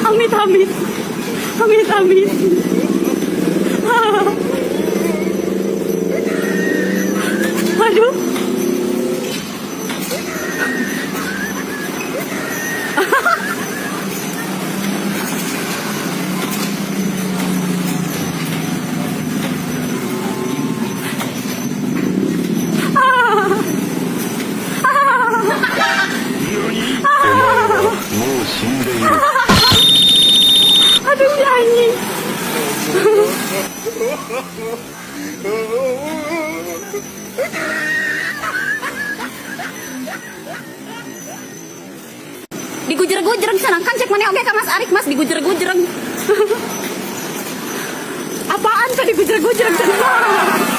Amit amit. Amit amit. Aduh. Aduh nyanyi. Digujer-gujereng sana kan cek mana oke Kak Mas Arik Mas digujer-gujereng. Apaan tadi digujer-gujereng sana?